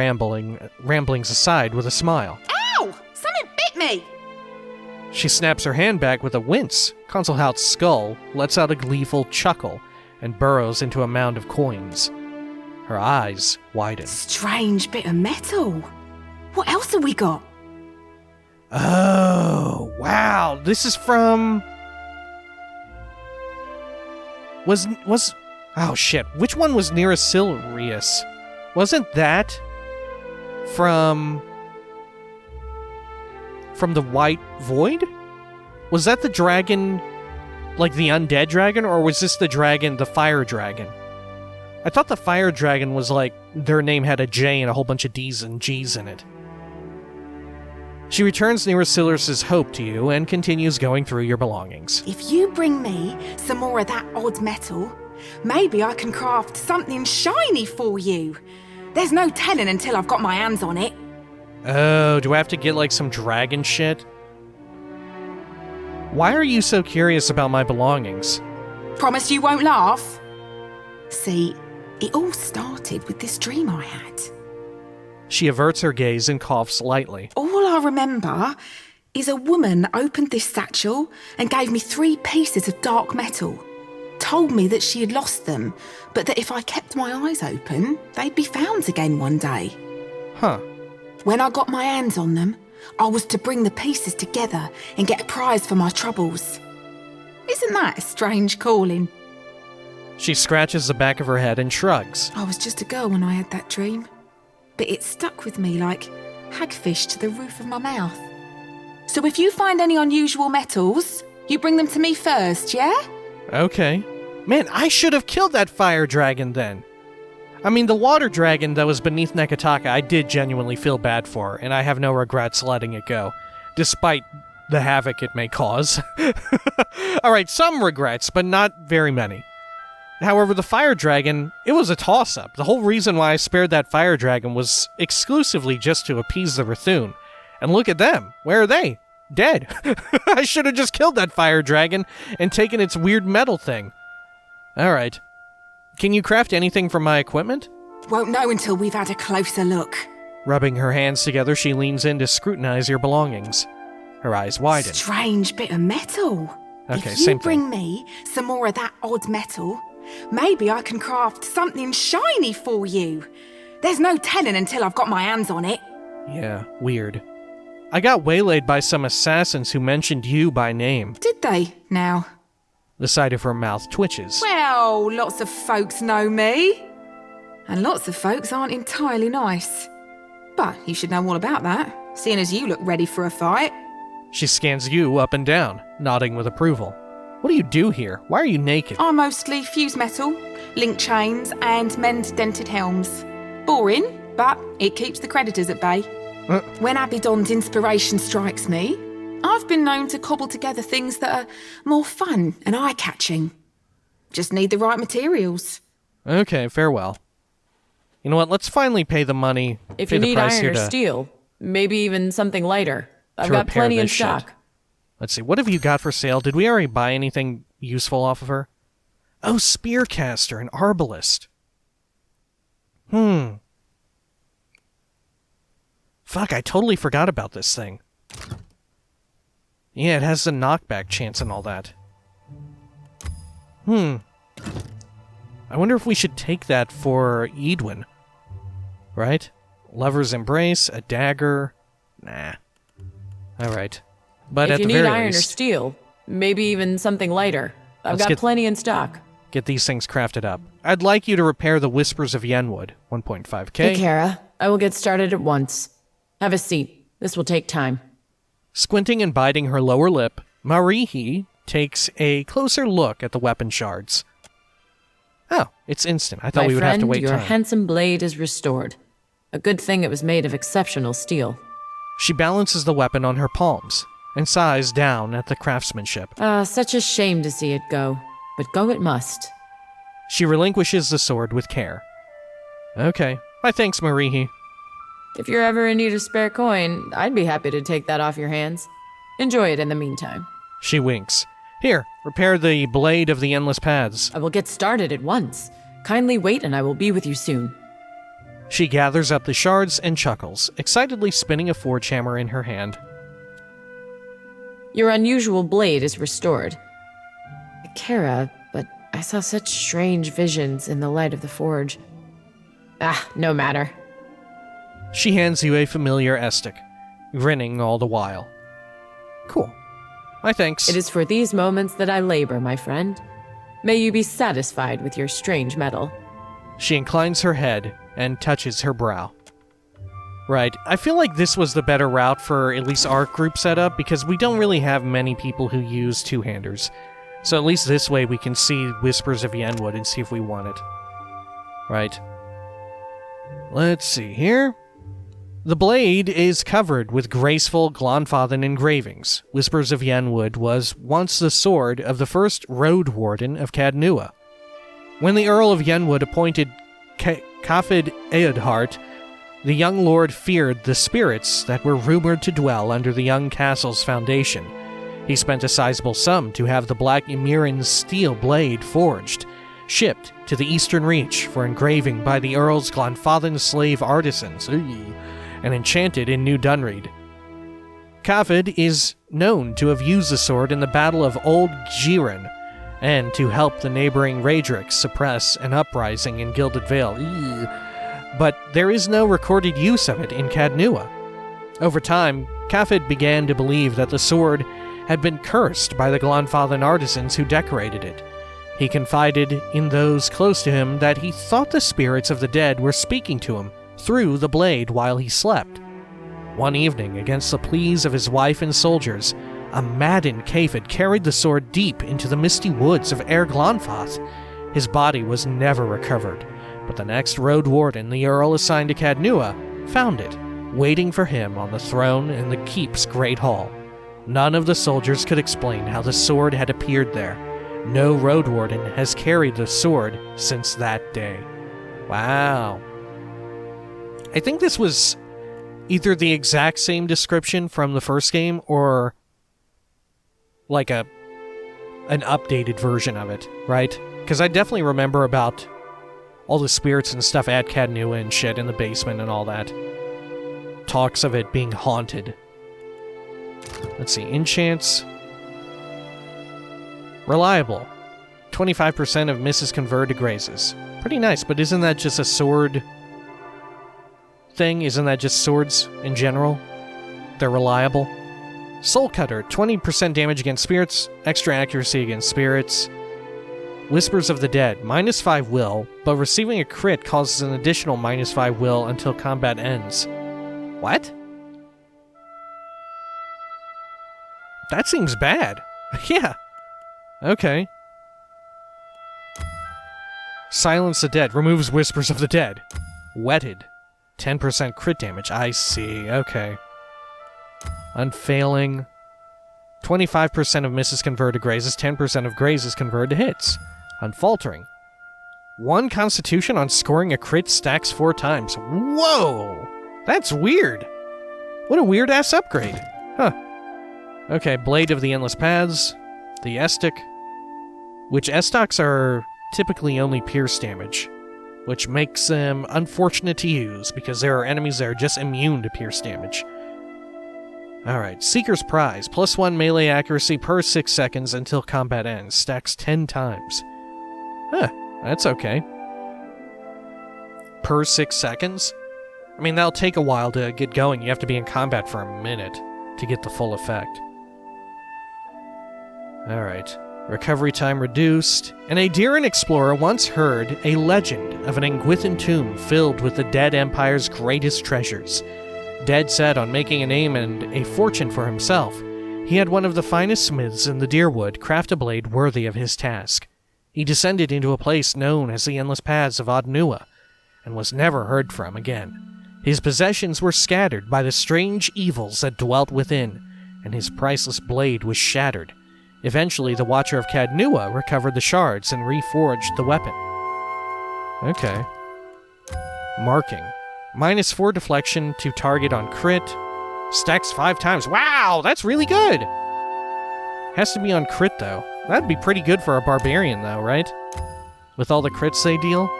ramblings aside with a smile. Ow! Something bit me! She snaps her hand back with a wince. Consulhaut's skull lets out a gleeful chuckle and burrows into a mound of coins. Her eyes widen. Strange bit of metal. What else have we got? Oh, wow. This is from... Oh, shit. Which one was Neurosilius? Wasn't that from the White Void? Was that the dragon, like the undead dragon, or was this the dragon, the fire dragon? I thought the fire dragon was like, their name had a J and a whole bunch of D's and G's in it. She returns Neurosilius' hope to you and continues going through your belongings. If you bring me some more of that odd metal, maybe I can craft something shiny for you. There's no telling until I've got my hands on it. Oh, do I have to get like some dragon shit? Why are you so curious about my belongings? Promise you won't laugh? See, it all started with this dream I had. She averts her gaze and coughs lightly. All I remember is a woman opened this satchel and gave me 3 pieces of dark metal. Told me that she had lost them, but that if I kept my eyes open, they'd be found again one day. Huh. When I got my hands on them, I was to bring the pieces together and get a prize for my troubles. Isn't that a strange calling? She scratches the back of her head and shrugs. I was just a girl when I had that dream, but it stuck with me like hagfish to the roof of my mouth. So if you find any unusual metals, you bring them to me first, yeah? Okay. Man, I should have killed that fire dragon then. I mean, the water dragon that was beneath Nekataka, I did genuinely feel bad for, and I have no regrets letting it go, despite the havoc it may cause. Alright, some regrets, but not very many. However, the fire dragon, it was a toss-up. The whole reason why I spared that fire dragon was exclusively just to appease the Rathun. And look at them. Where are they? Dead. I should have just killed that fire dragon and taken its weird metal thing. Alright. Can you craft anything from my equipment? Won't know until we've had a closer look. Rubbing her hands together, she leans in to scrutinize your belongings. Her eyes widen. Strange bit of metal. Okay, if same you bring thing. me some more of that odd metal, maybe I can craft something shiny for you. There's no telling until I've got my hands on it. Yeah, weird. I got waylaid by some assassins who mentioned you by name. Did they, now? The side of her mouth twitches. Well, lots of folks know me. And lots of folks aren't entirely nice. But you should know all about that, seeing as you look ready for a fight. She scans you up and down. nodding with approval. What do you do here? Why are you naked? I mostly fuse metal, link chains, and mend dented helms. Boring, but it keeps the creditors at bay. When Abidon's inspiration strikes me, I've been known to cobble together things that are more fun and eye-catching. Just need the right materials. Okay, farewell. You know what? Let's finally pay the money. If pay you the need price iron here or to, steel, maybe even something lighter, I've to got repair plenty in this shit. stock. Let's see. What have you got for sale? Did we already buy anything useful off of her? Oh, Spearcaster, an Arbalist. Fuck, I totally forgot about this thing. Yeah, it has the knockback chance and all that. I wonder if we should take that for Edwin. Right? Lover's Embrace, a dagger. Nah. Alright. But if at you the need very iron or least, steel, maybe even something lighter, I've Let's got get- plenty in stock. get these things crafted up. I'd like you to repair the Whispers of Yenwood, 1.5k. Hey, Kara, I will get started at once. Have a seat. This will take time. Squinting and biting her lower lip, Marihi takes a closer look at the weapon shards. Oh, it's instant. I thought My we would friend, have to wait your time. handsome blade is restored. A good thing it was made of exceptional steel. She balances the weapon on her palms and sighs down at the craftsmanship. Such a shame to see it go. But go it must. She relinquishes the sword with care. Okay. My thanks, Marihi. If you're ever in need of spare coin, I'd be happy to take that off your hands. Enjoy it in the meantime. She winks. Here, repair the blade of the Endless Paths. I will get started at once. Kindly wait and I will be with you soon. She gathers up the shards and chuckles, excitedly spinning a forge hammer in her hand. Your unusual blade is restored. Kara, but I saw such strange visions in the light of the forge. No matter. She hands you a familiar Estic, grinning all the while. Cool. My thanks. It is for these moments that I labor, my friend. May you be satisfied with your strange metal. She inclines her head and touches her brow. Right. I feel like this was the better route for at least our group setup, because we don't really have many people who use two-handers. So at least this way we can see Whispers of Yenwood and see if we want it. Right. Let's see here. The blade is covered with graceful Glonfathan engravings. Whispers of Yenwood was once the sword of the first Road Warden of Cadnua. When the Earl of Yenwood appointed Kafid Eodhart, the young lord feared the spirits that were rumored to dwell under the young castle's foundation. He spent a sizable sum to have the Black Emiran's steel blade forged, shipped to the Eastern Reach for engraving by the Earl's Glonfathan slave artisans, and enchanted in New Dunreed. Kafid is known to have used the sword in the Battle of Old Giran, and to help the neighboring Raedric suppress an uprising in Gilded Vale. But there is no recorded use of it in Cadnua. Over time, Kafid began to believe that the sword had been cursed by the Glonfathan artisans who decorated it. He confided in those close to him that he thought the spirits of the dead were speaking to him through the blade while he slept. One evening, against the pleas of his wife and soldiers, a maddened Kafid carried the sword deep into the misty woods of Air Glonfath. His body was never recovered, but the next Road Warden the Earl assigned to Cadnua found it, waiting for him on the throne in the keep's great hall. None of the soldiers could explain how the sword had appeared there. No Road Warden has carried the sword since that day. Wow. I think this was either the exact same description from the first game or like an updated version of it, right? Because I definitely remember about all the spirits and stuff at Cadnua and shit in the basement and all that. Talks of it being haunted. Let's see, Enchants. Reliable. 25% of misses convert to grazes. Pretty nice, but isn't that just a sword thing? Isn't that just swords in general? They're reliable. Soul Cutter, 20% damage against spirits, extra accuracy against spirits. Whispers of the Dead, -5 will, but receiving a crit causes an additional -5 will until combat ends. What? That seems bad. Yeah. Okay. Silence the dead. Removes whispers of the dead. Wetted. 10% crit damage. I see. Okay. Unfailing. 25% of misses convert to grazes. 10% of grazes convert to hits. Unfaltering. 1 constitution on scoring a crit stacks 4 times. Whoa! That's weird. What a weird-ass upgrade. Huh. Okay, Blade of the Endless Paths. The Estic. Which Estocs are typically only pierce damage, which makes them unfortunate to use because there are enemies that are just immune to pierce damage. Alright, Seeker's Prize. +1 melee accuracy per 6 seconds until combat ends. Stacks 10 times. Huh, that's okay. Per 6 seconds? I mean, that'll take a while to get going. You have to be in combat for a minute to get the full effect. Alright. Recovery time reduced. An Aediran explorer once heard a legend of an Engwithan tomb filled with the dead empire's greatest treasures. Dead set on making a name and a fortune for himself, he had one of the finest smiths in the Deerwood craft a blade worthy of his task. He descended into a place known as the Endless Paths of Adnua, and was never heard from again. His possessions were scattered by the strange evils that dwelt within, and his priceless blade was shattered. Eventually, the Watcher of Cadnua recovered the shards and reforged the weapon. Okay. Marking. -4 deflection to target on crit. Stacks 5 times. Wow, that's really good! Has to be on crit, though. That'd be pretty good for a barbarian, though, right? With all the crits they deal.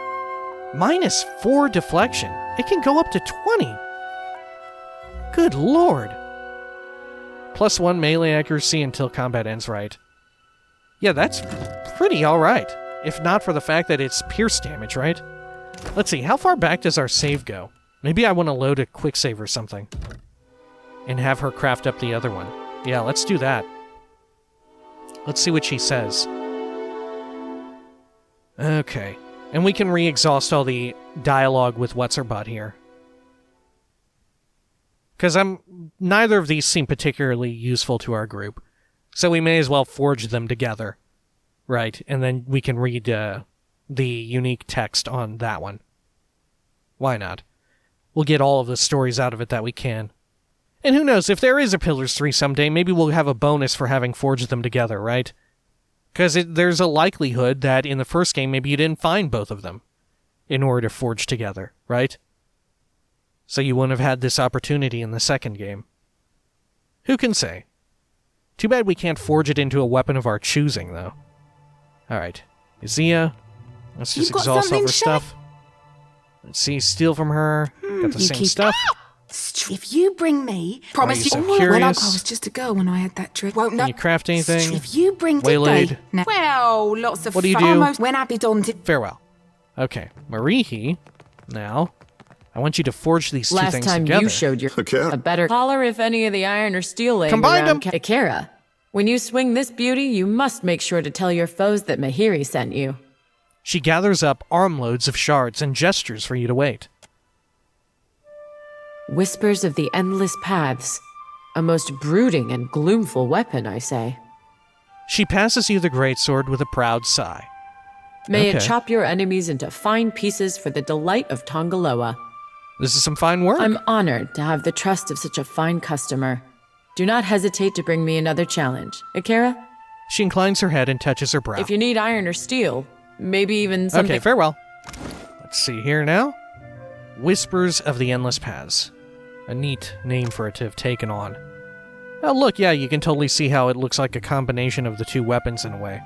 -4 deflection. It can go up to 20. Good lord. +1 melee accuracy until combat ends, right? Yeah, that's pretty alright. If not for the fact that it's pierce damage, right? Let's see, how far back does our save go? Maybe I want to load a quick save or something. And have her craft up the other one. Yeah, let's do that. Let's see what she says. Okay. And we can re-exhaust all the dialogue with What's-Her-Butt here. Because neither of these seem particularly useful to our group. So we may as well forge them together. Right, and then we can read the unique text on that one. Why not? We'll get all of the stories out of it that we can. And who knows, if there is a Pillars 3 someday, maybe we'll have a bonus for having forged them together, right? Because there's a likelihood that in the first game, maybe you didn't find both of them in order to forge together, right? So you wouldn't have had this opportunity in the second game. Who can say? Too bad we can't forge it into a weapon of our choosing, though. Alright. Izia. Let's just exhaust all her stuff. Let's see, steal from her. Got the same stuff. If you bring me, promise you. When I was just a girl when I had that trip. Won't Can you craft anything? If you bring Waylaid. No. Well, lots of What do you fun. do? When I be daunted. Farewell. Okay, Marihi. Now, I want you to forge these two Last things time together. you showed your a better collar if any of the iron or steel laying Combine around. them. Ikera, when you swing this beauty, you must make sure to tell your foes that Mahiri sent you. She gathers up armloads of shards and gestures for you to wait. Whispers of the Endless Paths. A most brooding and gloomful weapon, I say. She passes you the greatsword with a proud sigh. May Okay. it chop your enemies into fine pieces for the delight of Tongaloa. This is some fine work. I'm honored to have the trust of such a fine customer. Do not hesitate to bring me another challenge. Ikera? She inclines her head and touches her brow. If you need iron or steel, maybe even something... Okay, farewell. Let's see here now. Whispers of the Endless Paths. A neat name for it to have taken on. Oh, look, yeah, you can totally see how it looks like a combination of the two weapons in a way.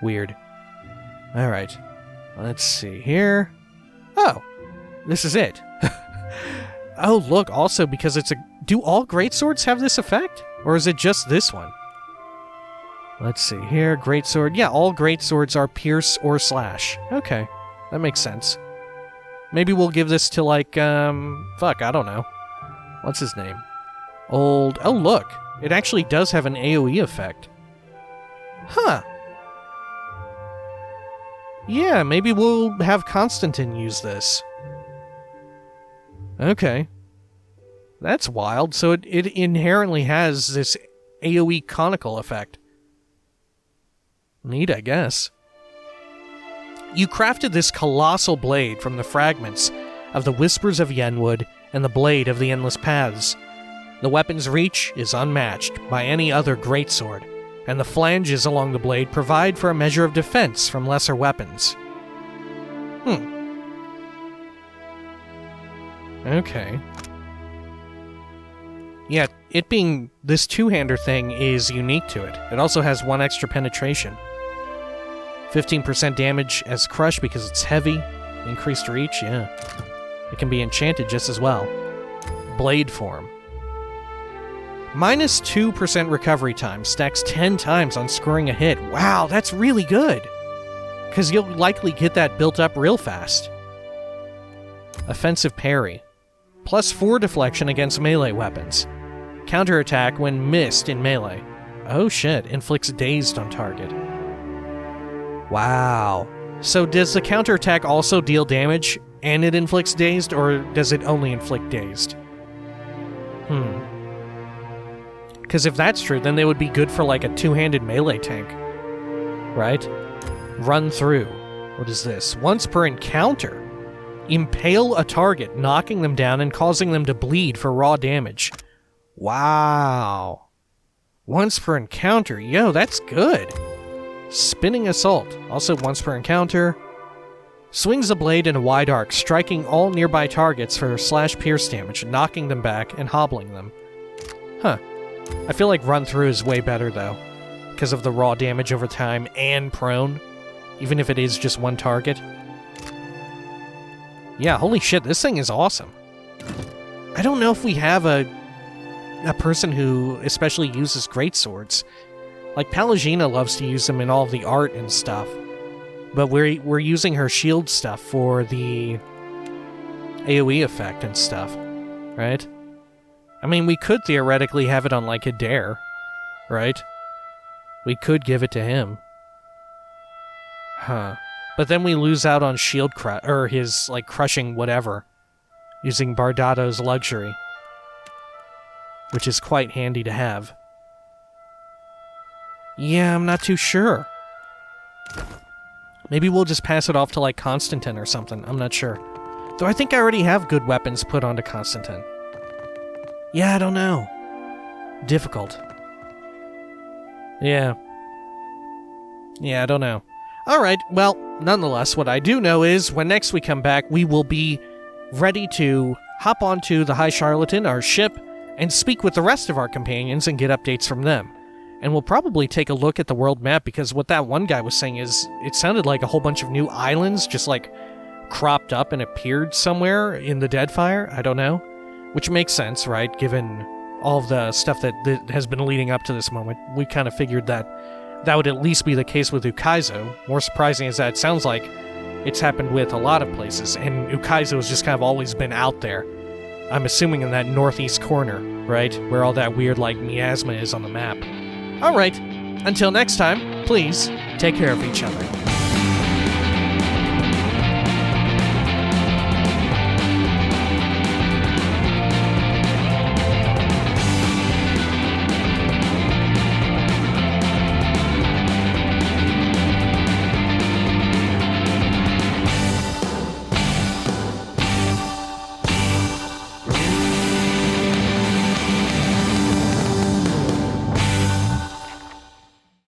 Weird. Alright. Let's see here. Oh, this is it. Oh, look, also because it's a... Do all greatswords have this effect? Or is it just this one? Let's see here. Greatsword. Yeah, all greatswords are pierce or slash. Okay, that makes sense. Maybe we'll give this to, like, fuck, I don't know. What's his name? Oh, look. It actually does have an AoE effect. Huh. Yeah, maybe we'll have Constantine use this. Okay. That's wild. So it inherently has this AoE conical effect. Neat, I guess. You crafted this colossal blade from the fragments of the Whispers of Yenwood and the Blade of the Endless Paths. The weapon's reach is unmatched by any other greatsword, and the flanges along the blade provide for a measure of defense from lesser weapons. Okay. Yeah, it being this two-hander thing is unique to it. It also has 1 extra penetration. 15% damage as crush because it's heavy. Increased reach, yeah. It can be enchanted just as well. Blade form. Minus 2% recovery time. Stacks 10 times on scoring a hit. Wow, that's really good. Because you'll likely get that built up real fast. Offensive parry. Plus 4 deflection against melee weapons. Counterattack when missed in melee. Oh shit, inflicts dazed on target. Wow. So does the counterattack also deal damage and it inflicts dazed, or does it only inflict dazed? Because if that's true, then they would be good for like a two-handed melee tank. Right? Run through. What is this? Once per encounter. Impale a target, knocking them down and causing them to bleed for raw damage. Wow. Once per encounter. Yo, that's good. Spinning Assault. Also once per encounter. Swings the blade in a wide arc, striking all nearby targets for /pierce damage, knocking them back and hobbling them. Huh. I feel like Run Through is way better, though. Because of the raw damage over time and prone. Even if it is just one target. Yeah, holy shit, this thing is awesome. I don't know if we have a person who especially uses greatswords. Like, Pallegina loves to use them in all the art and stuff. But we're using her shield stuff for the AoE effect and stuff, right? I mean, we could theoretically have it on, like, a dare, right? We could give it to him. Huh. But then we lose out on shield or his, like, crushing whatever, using Bardato's Luxury, which is quite handy to have. Yeah, I'm not too sure. Maybe we'll just pass it off to, like, Constantine or something. I'm not sure. Though I think I already have good weapons put onto Constantine. Yeah, I don't know. Difficult. Yeah. Yeah, I don't know. Alright, well, nonetheless, what I do know is when next we come back, we will be ready to hop onto the High Charlatan, our ship, and speak with the rest of our companions and get updates from them. And we'll probably take a look at the world map, because what that one guy was saying is it sounded like a whole bunch of new islands just, like, cropped up and appeared somewhere in the Deadfire. I don't know. Which makes sense, right? Given all of the stuff that has been leading up to this moment. We kind of figured that would at least be the case with Ukaizo. More surprising is that it sounds like it's happened with a lot of places, and Ukaizo has just kind of always been out there. I'm assuming in that northeast corner, right? Where all that weird, like, miasma is on the map. Alright, until next time, please take care of each other.